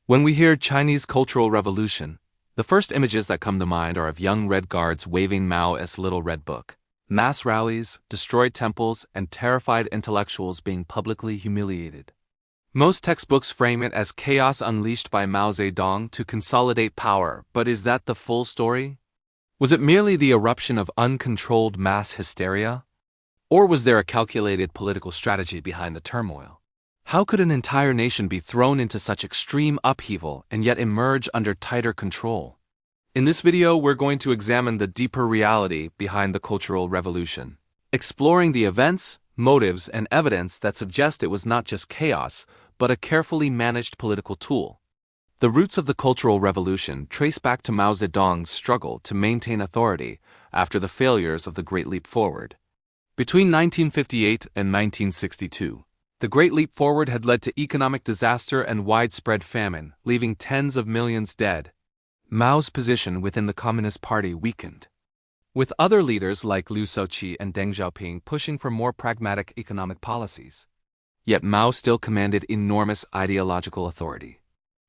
When we hear Chinese Cultural Revolution, the first images that come to mind are of young Red Guards waving Mao's Little Red Book, mass rallies, destroyed temples, and terrified intellectuals being publicly humiliated. Most textbooks frame it as chaos unleashed by Mao Zedong to consolidate power, but is that the full story? Was it merely the eruption of uncontrolled mass hysteria? Or was there a calculated political strategy behind the turmoil? How could an entire nation be thrown into such extreme upheaval and yet emerge under tighter control? In this video, we're going to examine the deeper reality behind the Cultural Revolution, exploring the events, motives, and evidence that suggest it was not just chaos, but a carefully managed political tool. The roots of the Cultural Revolution trace back to Mao Zedong's struggle to maintain authority after the failures of the Great Leap Forward. Between 1958 and 1962, the Great Leap Forward had led to economic disaster and widespread famine, leaving tens of millions dead. Mao's position within the Communist Party weakened, with other leaders like Liu Shaoqi and Deng Xiaoping pushing for more pragmatic economic policies. Yet Mao still commanded enormous ideological authority.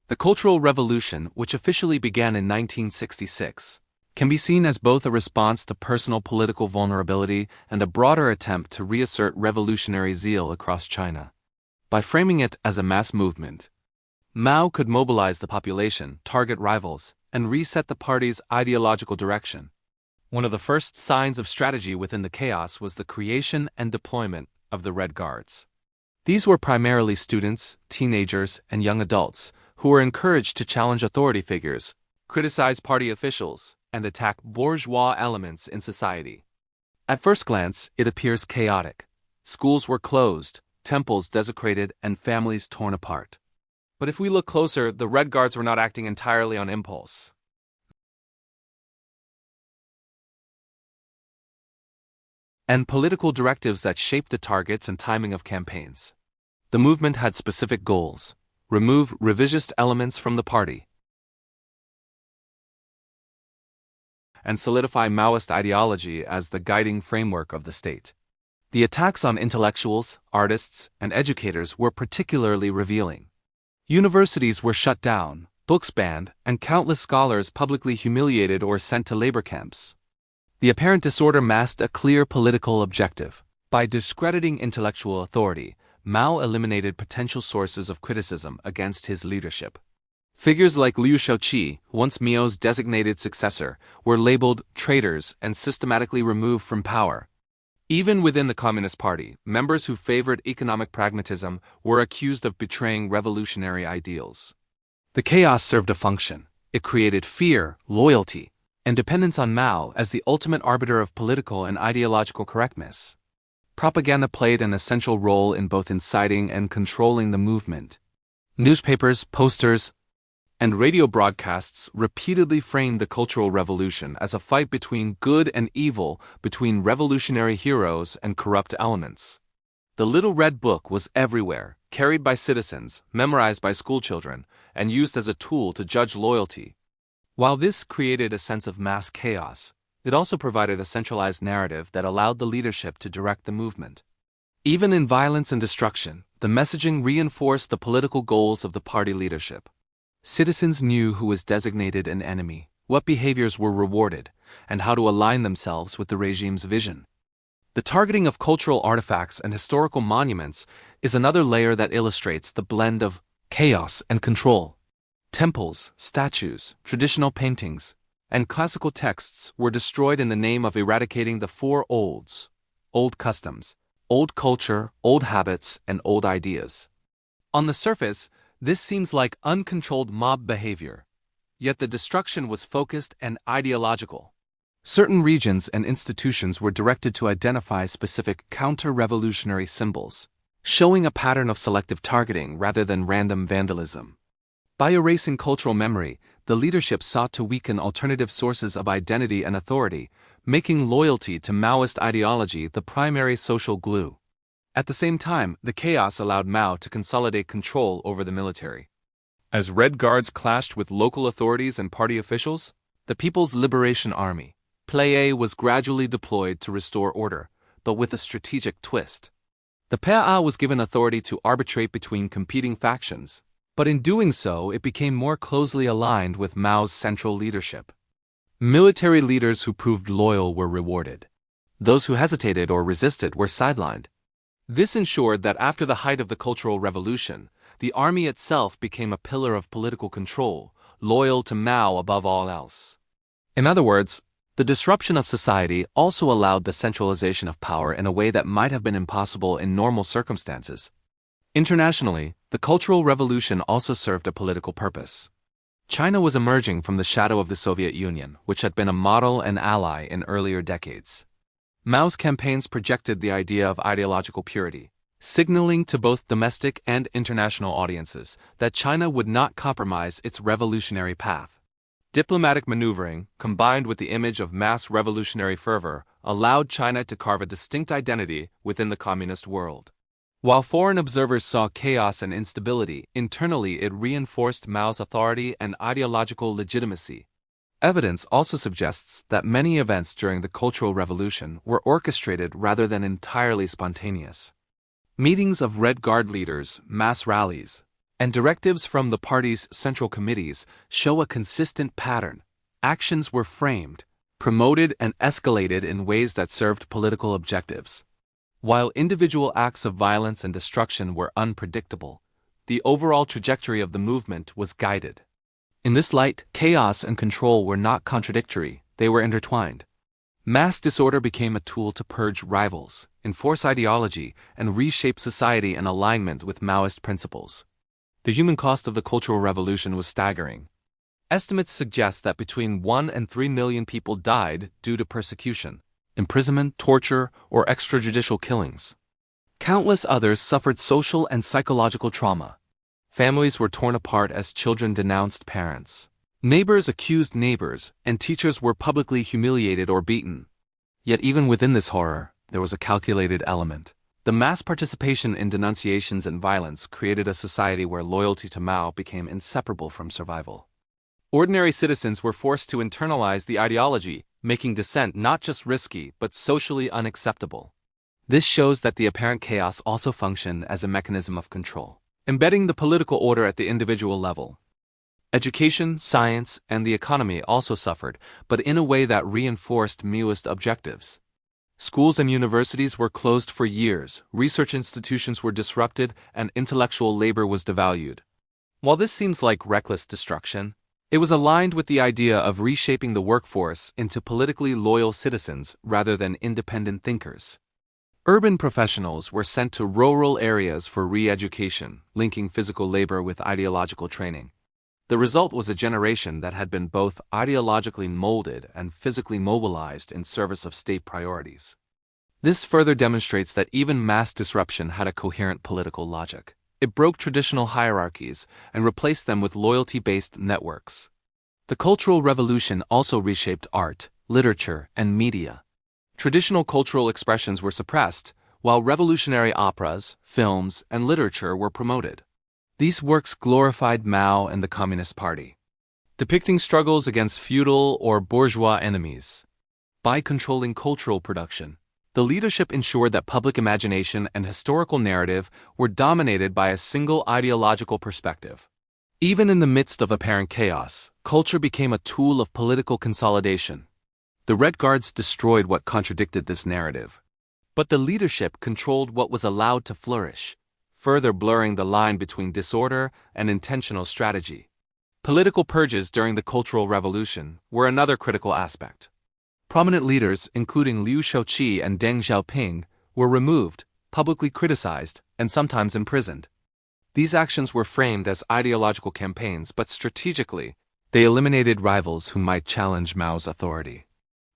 The Cultural Revolution, which officially began in 1966, can be seen as both a response to personal political vulnerability and a broader attempt to reassert revolutionary zeal across China. By framing it as a mass movement, Mao could mobilize the population, target rivals, and reset the party's ideological direction. One of the first signs of strategy within the chaos was the creation and deployment of the Red Guards. These were primarily students, teenagers, and young adults who were encouraged to challenge authority figures, criticize party officials, and attack bourgeois elements in society. At first glance, it appears chaotic. Schools were closed, temples desecrated, and families torn apart. But if we look closer, the Red Guards were not acting entirely on impulse. And political directives that shaped the targets and timing of campaigns. The movement had specific goals: remove revisionist elements from the party, and solidify Maoist ideology as the guiding framework of the state. The attacks on intellectuals, artists, and educators were particularly revealing. Universities were shut down, books banned, and countless scholars publicly humiliated or sent to labor camps. The apparent disorder masked a clear political objective. By discrediting intellectual authority, Mao eliminated potential sources of criticism against his leadership. Figures like Liu Shaoqi, once Mao's designated successor, were labeled traitors and systematically removed from power. Even within the Communist Party, members who favored economic pragmatism were accused of betraying revolutionary ideals. The chaos served a function. It created fear, loyalty, and dependence on Mao as the ultimate arbiter of political and ideological correctness. Propaganda played an essential role in both inciting and controlling the movement. Newspapers, posters, and radio broadcasts repeatedly framed the Cultural Revolution as a fight between good and evil, between revolutionary heroes and corrupt elements. The Little Red Book was everywhere, carried by citizens, memorized by schoolchildren, and used as a tool to judge loyalty. While this created a sense of mass chaos, it also provided a centralized narrative that allowed the leadership to direct the movement. Even in violence and destruction, the messaging reinforced the political goals of the party leadership. Citizens knew who was designated an enemy, what behaviors were rewarded, and how to align themselves with the regime's vision. The targeting of cultural artifacts and historical monuments is another layer that illustrates the blend of chaos and control. Temples, statues, traditional paintings, and classical texts were destroyed in the name of eradicating the four olds: old customs, old culture, old habits, and old ideas. On the surface, this seems like uncontrolled mob behavior, yet the destruction was focused and ideological. Certain regions and institutions were directed to identify specific counter-revolutionary symbols, showing a pattern of selective targeting rather than random vandalism. By erasing cultural memory, the leadership sought to weaken alternative sources of identity and authority, making loyalty to Maoist ideology the primary social glue. At the same time, the chaos allowed Mao to consolidate control over the military. As Red Guards clashed with local authorities and party officials, the People's Liberation Army, PLA, was gradually deployed to restore order, but with a strategic twist. The PLA was given authority to arbitrate between competing factions, But in doing so, it became more closely aligned with Mao's central leadership. Military leaders who proved loyal were rewarded. Those who hesitated or resisted were sidelined. This ensured that after the height of the Cultural Revolution, the army itself became a pillar of political control, loyal to Mao above all else. In other words, the disruption of society also allowed the centralization of power in a way that might have been impossible in normal circumstances. Internationally, the Cultural Revolution also served a political purpose. China was emerging from the shadow of the Soviet Union, which had been a model and ally in earlier decades. Mao's campaigns projected the idea of ideological purity, signaling to both domestic and international audiences that China would not compromise its revolutionary path. Diplomatic maneuvering, combined with the image of mass revolutionary fervor, allowed China to carve a distinct identity within the communist world. While foreign observers saw chaos and instability, internally it reinforced Mao's authority and ideological legitimacy. Evidence also suggests that many events during the Cultural Revolution were orchestrated rather than entirely spontaneous. Meetings of Red Guard leaders, mass rallies, and directives from the party's central committees show a consistent pattern. Actions were framed, promoted, and escalated in ways that served political objectives. While individual acts of violence and destruction were unpredictable, the overall trajectory of the movement was guided. In this light, chaos and control were not contradictory, they were intertwined. Mass disorder became a tool to purge rivals, enforce ideology, and reshape society in alignment with Maoist principles. The human cost of the Cultural Revolution was staggering. Estimates suggest that between 1 and 3 million people died due to persecution, imprisonment, torture, or extrajudicial killings. Countless others suffered social and psychological trauma. Families were torn apart as children denounced parents. Neighbors accused neighbors, and teachers were publicly humiliated or beaten. Yet even within this horror, there was a calculated element. The mass participation in denunciations and violence created a society where loyalty to Mao became inseparable from survival. Ordinary citizens were forced to internalize the ideology, making dissent not just risky but socially unacceptable. This shows that the apparent chaos also functioned as a mechanism of control, embedding the political order at the individual level. Education, science, and the economy also suffered, but in a way that reinforced Maoist objectives. Schools and universities were closed for years, research institutions were disrupted, and intellectual labor was devalued. While this seems like reckless destruction, it was aligned with the idea of reshaping the workforce into politically loyal citizens rather than independent thinkers. Urban professionals were sent to rural areas for re-education, linking physical labor with ideological training. The result was a generation that had been both ideologically molded and physically mobilized in service of state priorities. This further demonstrates that even mass disruption had a coherent political logic. It broke traditional hierarchies and replaced them with loyalty-based networks. The Cultural Revolution also reshaped art, literature, and media. Traditional cultural expressions were suppressed, while revolutionary operas, films, and literature were promoted. These works glorified Mao and the Communist Party, depicting struggles against feudal or bourgeois enemies. By controlling cultural production, the leadership ensured that public imagination and historical narrative were dominated by a single ideological perspective. Even in the midst of apparent chaos, culture became a tool of political consolidation. The Red Guards destroyed what contradicted this narrative. But the leadership controlled what was allowed to flourish, further blurring the line between disorder and intentional strategy. Political purges during the Cultural Revolution were another critical aspect. Prominent leaders, including Liu Shaoqi and Deng Xiaoping, were removed, publicly criticized, and sometimes imprisoned. These actions were framed as ideological campaigns, but strategically, they eliminated rivals who might challenge Mao's authority.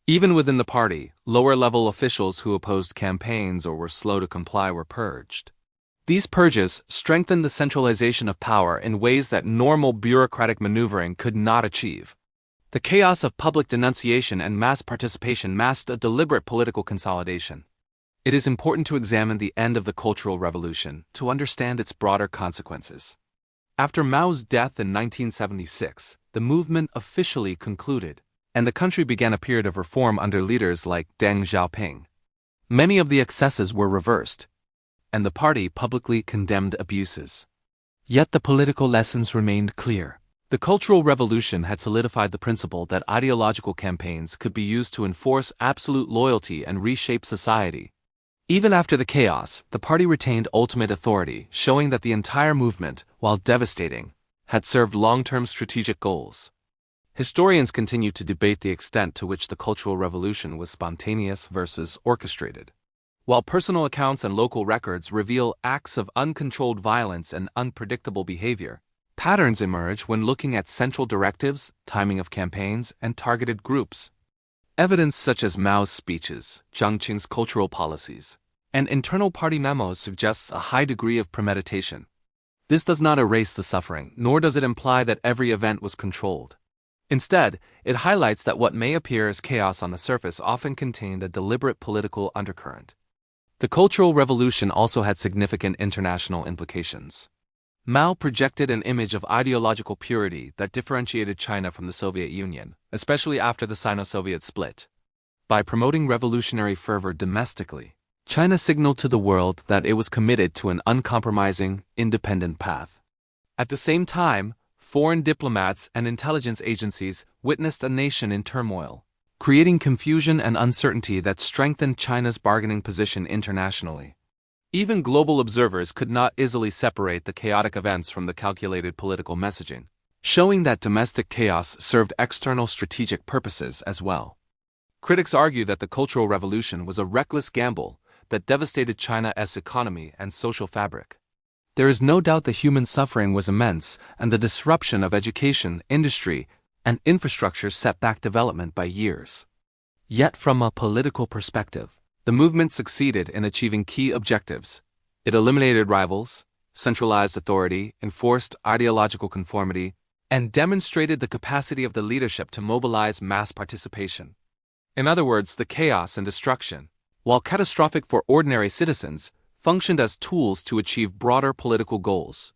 Even within the party, lower-level officials who opposed campaigns or were slow to comply were purged. These purges strengthened the centralization of power in ways that normal bureaucratic maneuvering could not achieve. The chaos of public denunciation and mass participation masked a deliberate political consolidation. It is important to examine the end of the Cultural Revolution to understand its broader consequences. After Mao's death in 1976, the movement officially concluded, and the country began a period of reform under leaders like Deng Xiaoping. Many of the excesses were reversed, and the party publicly condemned abuses. Yet the political lessons remained clear. The Cultural Revolution had solidified the principle that ideological campaigns could be used to enforce absolute loyalty and reshape society. Even after the chaos, the party retained ultimate authority, showing that the entire movement, while devastating, had served long-term strategic goals. Historians continue to debate the extent to which the Cultural Revolution was spontaneous versus orchestrated. While personal accounts and local records reveal acts of uncontrolled violence and unpredictable behavior, patterns emerge when looking at central directives, timing of campaigns, and targeted groups. Evidence such as Mao's speeches, Jiang Qing's cultural policies, and internal party memos suggests a high degree of premeditation. This does not erase the suffering, nor does it imply that every event was controlled. Instead, it highlights that what may appear as chaos on the surface often contained a deliberate political undercurrent. The Cultural Revolution also had significant international implications. Mao projected an image of ideological purity that differentiated China from the Soviet Union, especially after the Sino-Soviet split. By promoting revolutionary fervor domestically, China signaled to the world that it was committed to an uncompromising, independent path. At the same time, foreign diplomats and intelligence agencies witnessed a nation in turmoil, creating confusion and uncertainty that strengthened China's bargaining position internationally. Even global observers could not easily separate the chaotic events from the calculated political messaging, showing that domestic chaos served external strategic purposes as well. Critics argue that the Cultural Revolution was a reckless gamble that devastated China's economy and social fabric. There is no doubt the human suffering was immense, and the disruption of education, industry, and infrastructure set back development by years. Yet from a political perspective, the movement succeeded in achieving key objectives. It eliminated rivals, centralized authority, enforced ideological conformity, and demonstrated the capacity of the leadership to mobilize mass participation. In other words, the chaos and destruction, while catastrophic for ordinary citizens, functioned as tools to achieve broader political goals.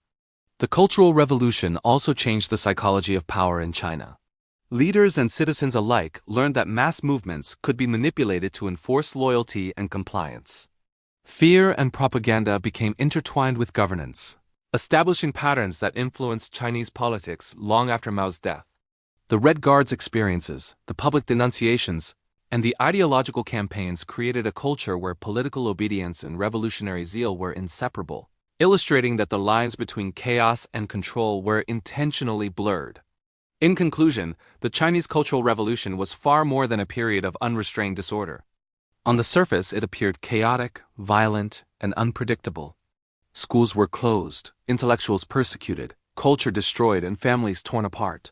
The Cultural Revolution also changed the psychology of power in China. Leaders and citizens alike learned that mass movements could be manipulated to enforce loyalty and compliance. Fear and propaganda became intertwined with governance, establishing patterns that influenced Chinese politics long after Mao's death. The Red Guard's experiences, the public denunciations, and the ideological campaigns created a culture where political obedience and revolutionary zeal were inseparable, illustrating that the lines between chaos and control were intentionally blurred. In conclusion, the Chinese Cultural Revolution was far more than a period of unrestrained disorder. On the surface, it appeared chaotic, violent, and unpredictable. Schools were closed, intellectuals persecuted, culture destroyed, and families torn apart.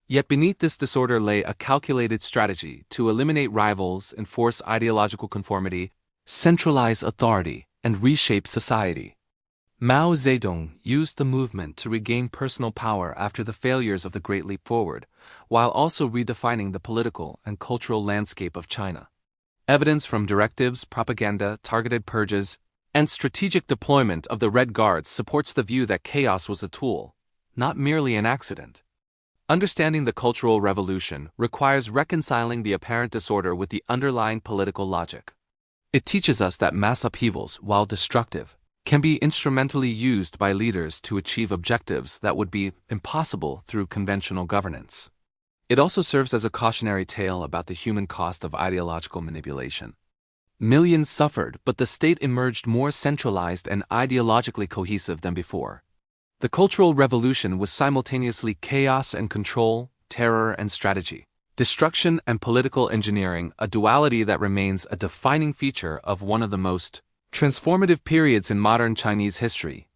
Yet beneath this disorder lay a calculated strategy to eliminate rivals, enforce ideological conformity, centralize authority, and reshape society. Mao Zedong used the movement to regain personal power after the failures of the Great Leap Forward, while also redefining the political and cultural landscape of China. Evidence from directives, propaganda, targeted purges, and strategic deployment of the Red Guards supports the view that chaos was a tool, not merely an accident. Understanding the Cultural Revolution requires reconciling the apparent disorder with the underlying political logic. It teaches us that mass upheavals, while destructive, can be instrumentally used by leaders to achieve objectives that would be impossible through conventional governance. It also serves as a cautionary tale about the human cost of ideological manipulation. Millions suffered, but the state emerged more centralized and ideologically cohesive than before. The Cultural Revolution was simultaneously chaos and control, terror and strategy, destruction and political engineering, a duality that remains a defining feature of one of the most transformative periods in modern Chinese history.